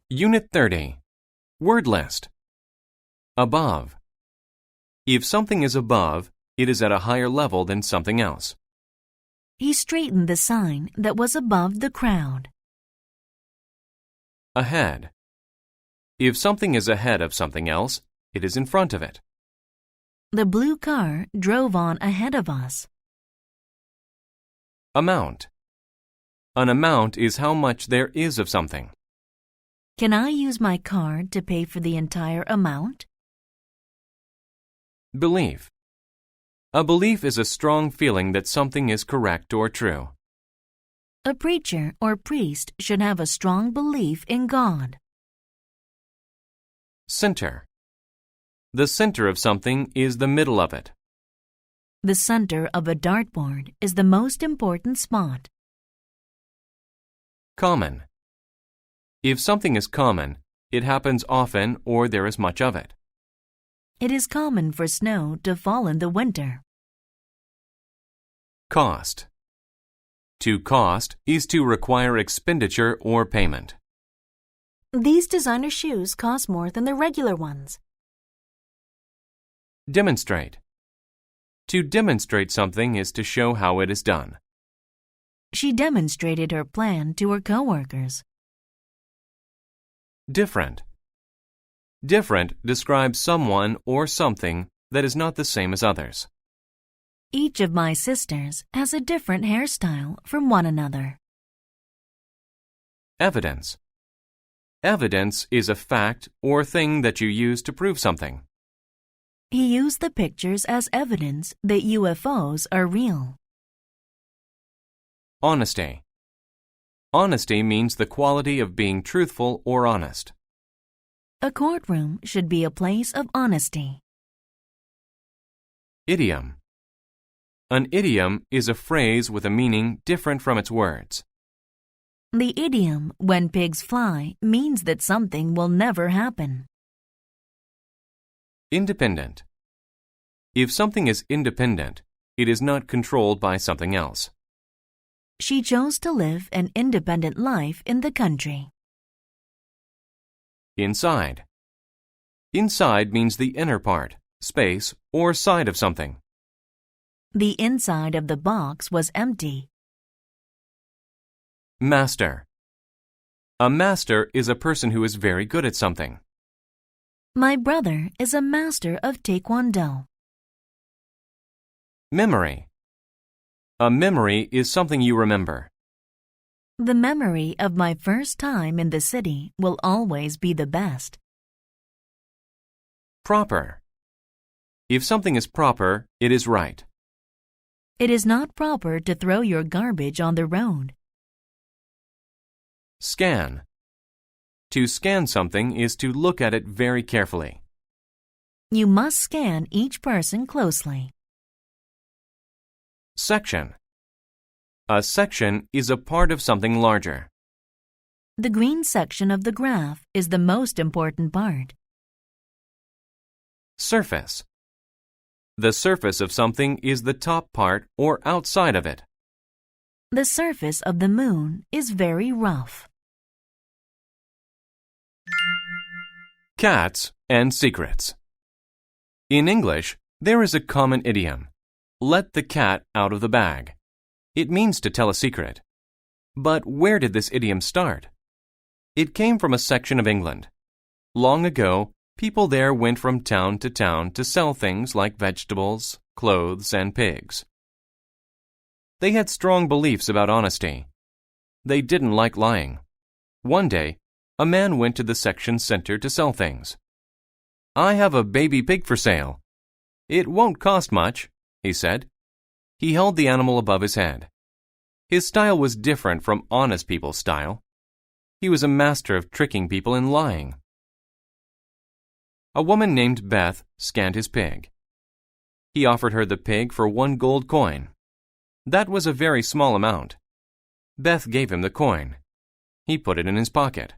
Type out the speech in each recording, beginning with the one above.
Unit 30. Word list. Above. If something is above, it is at a higher level than something else. He straightened the sign that was above the crowd. Ahead. If something is ahead of something else, it is in front of it. The blue car drove on ahead of us. Amount. An amount is how much there is of something. Can I use my card to pay for the entire amount? Belief. A belief is a strong feeling that something is correct or true. A preacher or priest should have a strong belief in God. Center. The center of something is the middle of it. The center of a dartboard is the most important spot. Common. If something is common, it happens often or there is much of it. It is common for snow to fall in the winter. Cost. To cost is to require expenditure or payment. These designer shoes cost more than the regular ones. Demonstrate. To demonstrate something is to show how it is done. She demonstrated her plan to her coworkers. Different. Different describes someone or something that is not the same as others. Each of my sisters has a different hairstyle from one another. Evidence. Evidence is a fact or thing that you use to prove something. He used the pictures as evidence that UFOs are real. Honesty. Honesty means the quality of being truthful or honest. A courtroom should be a place of honesty. Idiom. An idiom is a phrase with a meaning different from its words. The idiom, "when pigs fly," means that something will never happen. Independent. If something is independent, it is not controlled by something else. She chose to live an independent life in the country. Inside. Inside means the inner part, space, or side of something. The inside of the box was empty. Master. A master is a person who is very good at something. My brother is a master of Taekwondo. Memory. A memory is something you remember. The memory of my first time in the city will always be the best. Proper. If something is proper, it is right. It is not proper to throw your garbage on the road. Scan. To scan something is to look at it very carefully. You must scan each person closely. Section. A section is a part of something larger. The green section of the graph is the most important part. Surface. The surface of something is the top part or outside of it. The surface of the moon is very rough. Cats and secrets. In English, there is a common idiom, "Let the cat out of the bag." It means to tell a secret. But where did this idiom start? It came from a section of England. Long ago, people there went from town to sell things like vegetables, clothes, and pigs. They had strong beliefs about honesty. They didn't like lying. One day, a man went to the section center to sell things. "I have a baby pig for sale. It won't cost much," he said. He held the animal above his head. His style was different from honest people's style. He was a master of tricking people and lying. A woman named Beth scanned his pig. He offered her the pig for 1 gold coin. That was a very small amount. Beth gave him the coin. He put it in his pocket.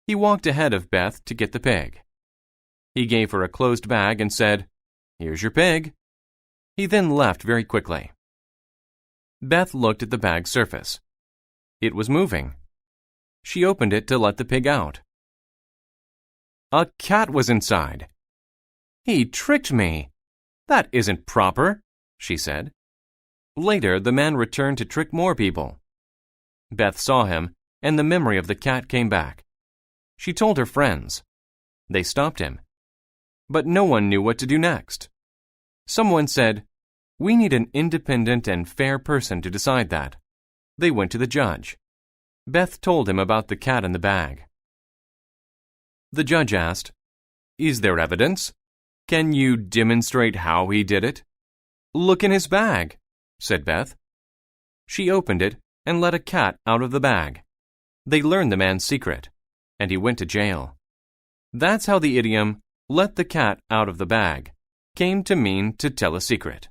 He walked ahead of Beth to get the pig. He gave her a closed bag and said, "Here's your pig." He then left very quickly. Beth looked at the bag's surface. It was moving. She opened it to let the pig out. A cat was inside. He tricked me. That isn't proper, she said. Later, the man returned to trick more people. Beth saw him, and the memory of the cat came back. She told her friends. They stopped him. But no one knew what to do next. Someone said, "We need an independent and fair person to decide that." They went to the judge. Beth told him about the cat in the bag. The judge asked, "Is there evidence? Can you demonstrate how he did it?" "Look in his bag," said Beth. She opened it and let a cat out of the bag. They learned the man's secret, and he went to jail. That's how the idiom, "let the cat out of the bag," came to mean to tell a secret.